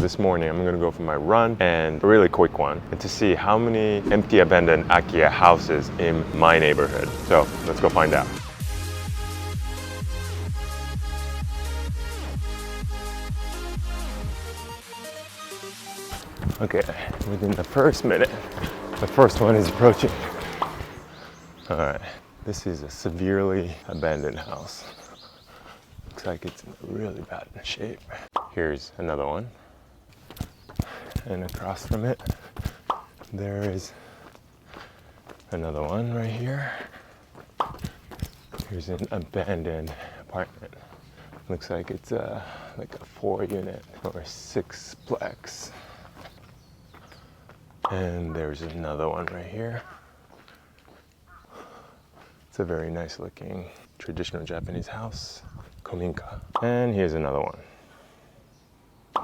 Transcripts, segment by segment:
this morning I'm gonna go for my run and a really quick one, and to see how many empty abandoned Akiya houses in my neighborhood. So let's go find out. Okay, within the first minute, the first one is approaching. All right, this is a severely abandoned house. Looks like it's in really bad shape. Here's another one. And across from it, there is another one right here. Here's an abandoned apartment. Looks like it's like a 4-unit or 6-plex. And there's another one right here. It's a very nice looking traditional Japanese house, kominka. And here's another one.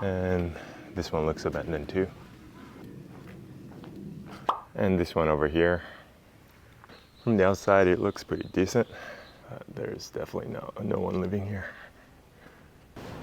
And this one looks abandoned too. And this one over here. From the outside it looks pretty decent. There's definitely no one living here.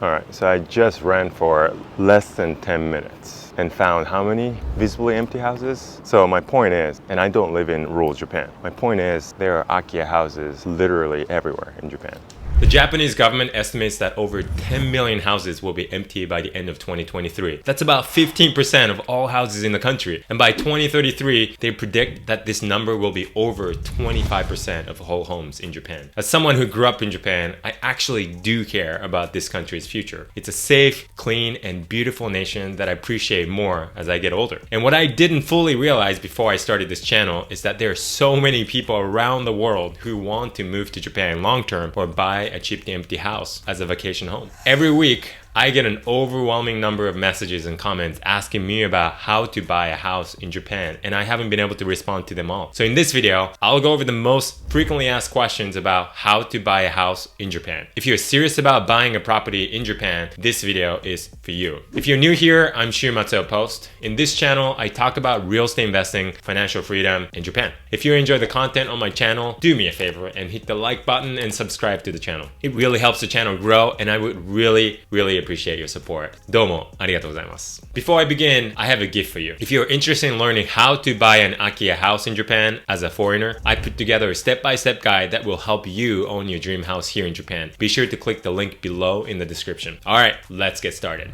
All right, so I just ran for less than 10 minutes and found how many visibly empty houses? So my point is, and I don't live in rural Japan, my point is there are Akiya houses literally everywhere in Japan. The Japanese government estimates that over 10 million houses will be empty by the end of 2023. That's about 15% of all houses in the country. And by 2033, they predict that this number will be over 25% of whole homes in Japan. As someone who grew up in Japan, I actually do care about this country's future. It's a safe, clean, and beautiful nation that I appreciate more as I get older. And what I didn't fully realize before I started this channel is that there are so many people around the world who want to move to Japan long term or buy a cheap empty house as a vacation home. Every week, I get an overwhelming number of messages and comments asking me about how to buy a house in Japan, and I haven't been able to respond to them all. So in this video, I'll go over the most frequently asked questions about how to buy a house in Japan. If you're serious about buying a property in Japan, this video is for you. If you're new here, I'm Matsuo Post. In this channel, I talk about real estate investing, financial freedom, in Japan. If you enjoy the content on my channel, do me a favor and hit the like button and subscribe to the channel. It really helps the channel grow, and I would really appreciate your support. Domo arigatou gozaimasu. Before I begin, I have a gift for you. If you're interested in learning how to buy an Akiya house in Japan as a foreigner, I put together a step-by-step guide that will help you own your dream house here in Japan. Be sure to click the link below in the description. All right, let's get started.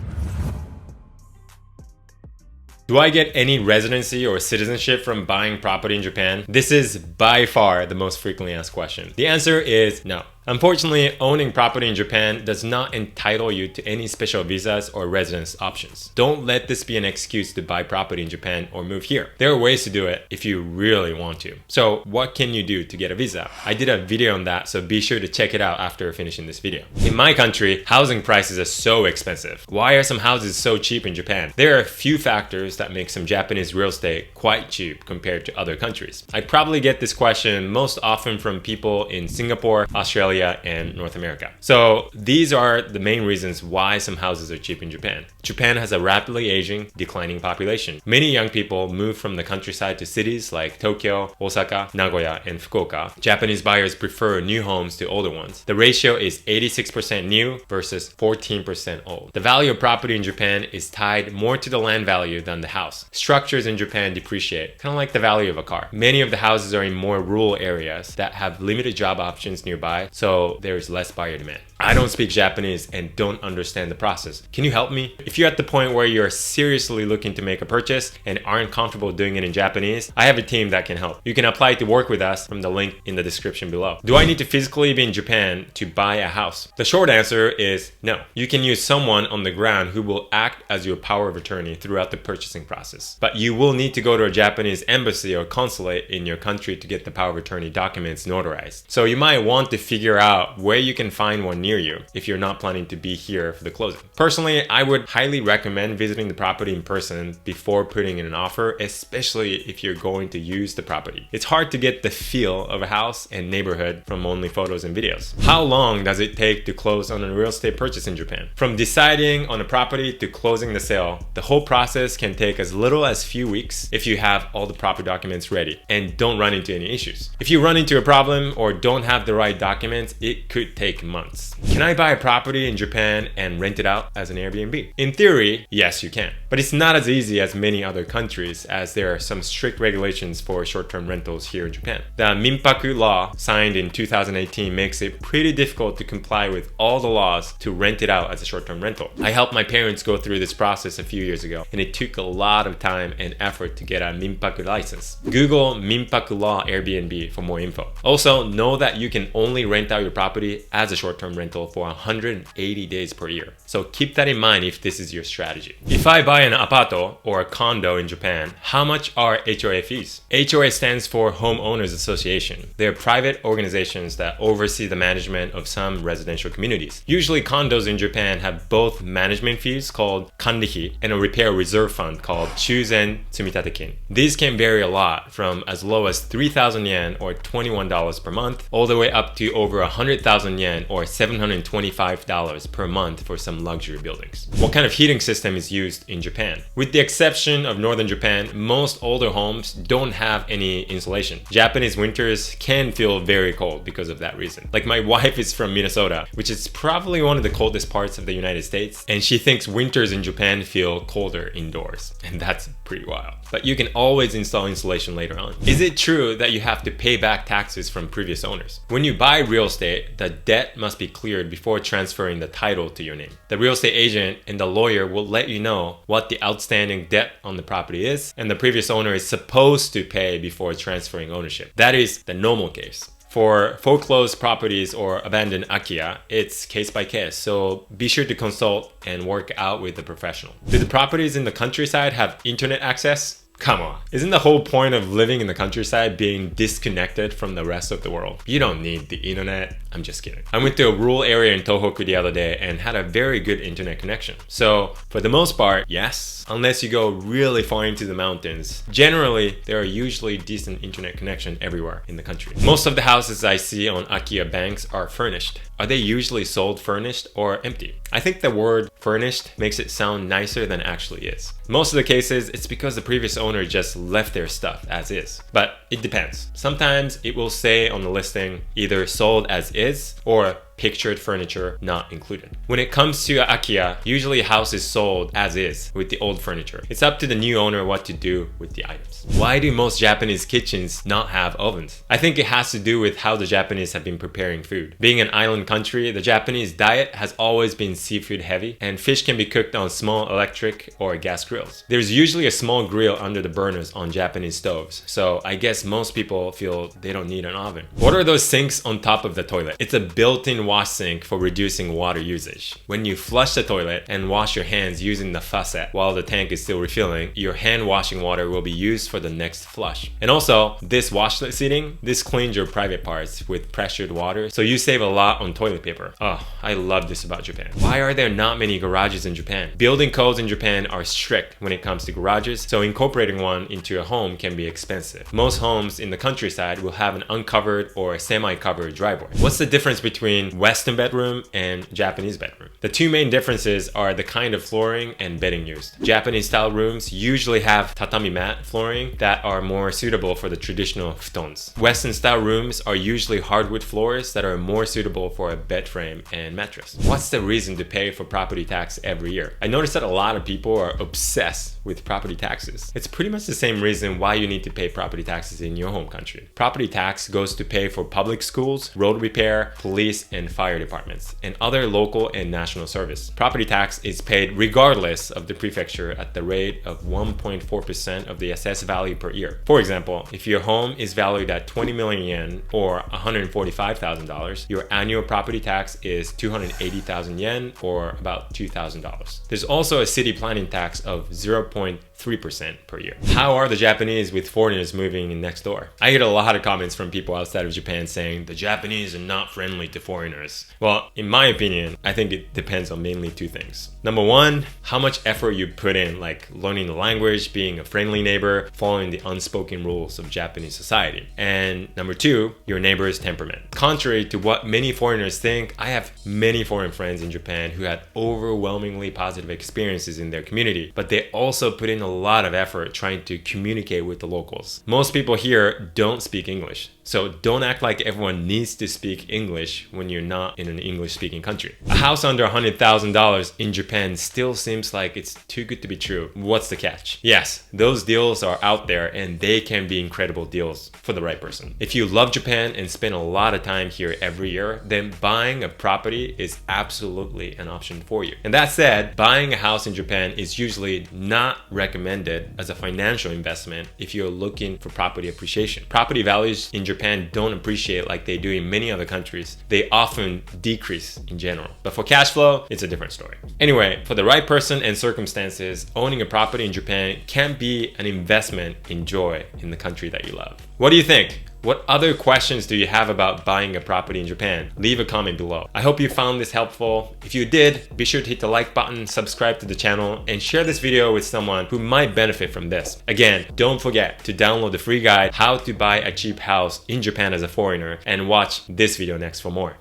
Do I get any residency or citizenship from buying property in Japan? This is by far the most frequently asked question. The answer is no. Unfortunately, owning property in Japan does not entitle you to any special visas or residence options. Don't let this be an excuse to buy property in Japan or move here. There are ways to do it if you really want to. So what can you do to get a visa? I did a video on that, so be sure to check it out after finishing this video. In my country, housing prices are so expensive. Why are some houses so cheap in Japan? There are a few factors that make some Japanese real estate quite cheap compared to other countries. I probably get this question most often from people in Singapore, Australia, and North America. So these are the main reasons why some houses are cheap in Japan. Japan has a rapidly aging, declining population. Many young people move from the countryside to cities like Tokyo, Osaka, Nagoya, and Fukuoka. Japanese buyers prefer new homes to older ones. The ratio is 86% new versus 14% old. The value of property in Japan is tied more to the land value than the house. Structures in Japan depreciate, kind of like the value of a car. Many of the houses are in more rural areas that have limited job options nearby, so there's less buyer demand. I don't speak Japanese and don't understand the process. Can you help me? If you're at the point where you're seriously looking to make a purchase and aren't comfortable doing it in Japanese, I have a team that can help. You can apply to work with us from the link in the description below. Do I need to physically be in Japan to buy a house? The short answer is no. You can use someone on the ground who will act as your power of attorney throughout the purchasing process. But you will need to go to a Japanese embassy or consulate in your country to get the power of attorney documents notarized. So you might want to figure out where you can find one near you if you're not planning to be here for the closing. Personally, I would highly recommend visiting the property in person before putting in an offer, especially if you're going to use the property. It's hard to get the feel of a house and neighborhood from only photos and videos. How long does it take to close on a real estate purchase in Japan? From deciding on a property to closing the sale, the whole process can take as little as few weeks if you have all the proper documents ready and don't run into any issues. If you run into a problem or don't have the right documents, it could take months. Can I buy a property in Japan and rent it out as an Airbnb? In theory, yes, you can. But it's not as easy as many other countries, as there are some strict regulations for short-term rentals here in Japan. The Minpaku law, signed in 2018, makes it pretty difficult to comply with all the laws to rent it out as a short-term rental. I helped my parents go through this process a few years ago, and it took a lot of time and effort to get a Minpaku license. Google Minpaku law Airbnb for more info. Also, know that you can only rent out your property as a short-term rental for 180 days per year. So keep that in mind if this is your strategy. If I buy an apato or a condo in Japan, how much are HOA fees? HOA stands for Homeowners Association. They're private organizations that oversee the management of some residential communities. Usually condos in Japan have both management fees called kanrihi and a repair reserve fund called Chuzen Tsumitate-kin. These can vary a lot, from as low as 3,000 yen or $21 per month, all the way up to over 100,000 yen or $725 per month for some luxury buildings. What kind of heating system is used in Japan? With the exception of northern Japan, most older homes don't have any insulation. Japanese winters can feel very cold because of that reason. Like, my wife is from Minnesota, which is probably one of the coldest parts of the United States, and she thinks winters in Japan feel colder indoors, and that's pretty wild. But you can always install insulation later on. Is it true that you have to pay back taxes from previous owners? When you buy real estate, the debt must be cleared before transferring the title to your name. The real estate agent and the lawyer will let you know what the outstanding debt on the property is, and the previous owner is supposed to pay before transferring ownership. That is the normal case. For foreclosed properties or abandoned Akiya, it's case by case, so be sure to consult and work out with a professional. Do the properties in the countryside have internet access? Come on. Isn't the whole point of living in the countryside being disconnected from the rest of the world? You don't need the internet. I'm just kidding. I went to a rural area in Tohoku the other day and had a very good internet connection. So for the most part, yes, unless you go really far into the mountains. Generally, there are usually decent internet connection everywhere in the country. Most of the houses I see on Akiya banks are furnished. Are they usually sold furnished or empty? I think the word furnished makes it sound nicer than it actually is. Most of the cases, it's because the previous owner just left their stuff as is. But it depends. Sometimes it will say on the listing either sold as is or pictured furniture not included. When it comes to Akiya, usually a house is sold as is with the old furniture. It's up to the new owner what to do with the items. Why do most Japanese kitchens not have ovens? I think it has to do with how the Japanese have been preparing food. Being an island country, the Japanese diet has always been seafood heavy, and fish can be cooked on small electric or gas grills. There's usually a small grill under the burners on Japanese stoves, so I guess most people feel they don't need an oven. What are those sinks on top of the toilet? It's a built-in wash sink for reducing water usage. When you flush the toilet and wash your hands using the faucet while the tank is still refilling, your hand washing water will be used for the next flush. And also, this washlet seating, this cleans your private parts with pressured water, so you save a lot on toilet paper. Oh, I love this about Japan. Why are there not many garages in Japan? Building codes in Japan are strict when it comes to garages, so incorporating one into a home can be expensive. Most homes in the countryside will have an uncovered or semi-covered driveway. What's the difference between Western bedroom and Japanese bedroom? The two main differences are the kind of flooring and bedding used. Japanese style rooms usually have tatami mat flooring that are more suitable for the traditional futons. Western style rooms are usually hardwood floors that are more suitable for a bed frame and mattress. What's the reason to pay for property tax every year? I noticed that a lot of people are obsessed with property taxes. It's pretty much the same reason why you need to pay property taxes in your home country. Property tax goes to pay for public schools, road repair, police and fire departments, and other local and national service. Property tax is paid regardless of the prefecture at the rate of 1.4% of the assessed value per year. For example, if your home is valued at 20 million yen or $145,000, your annual property tax is 280,000 yen or about $2,000. There's also a city planning tax of 0.3% per year. How are the Japanese with foreigners moving in next door? I get a lot of comments from people outside of Japan saying the Japanese are not friendly to foreigners. Well, in my opinion, I think it depends on mainly two things. Number one, how much effort you put in, like learning the language, being a friendly neighbor, following the unspoken rules of Japanese society. And number two, your neighbor's temperament. Contrary to what many foreigners think, I have many foreign friends in Japan who had overwhelmingly positive experiences in their community, but they also put in a lot of effort trying to communicate with the locals. Most people here don't speak English. So don't act like everyone needs to speak English when you're not in an English-speaking country. A house under $100,000 in Japan still seems like it's too good to be true. What's the catch? Yes, those deals are out there and they can be incredible deals for the right person. If you love Japan and spend a lot of time here every year, then buying a property is absolutely an option for you. And that said, buying a house in Japan is usually not recommended as a financial investment if you're looking for property appreciation. Property values in Japan don't appreciate like they do in many other countries. They often decrease in general. But for cash flow, it's a different story. Anyway, for the right person and circumstances, owning a property in Japan can be an investment in joy in the country that you love. What do you think? What other questions do you have about buying a property in Japan? Leave a comment below. I hope you found this helpful. If you did, be sure to hit the like button, subscribe to the channel, and share this video with someone who might benefit from this. Again, don't forget to download the free guide, How to Buy a Cheap House in Japan as a Foreigner, and watch this video next for more.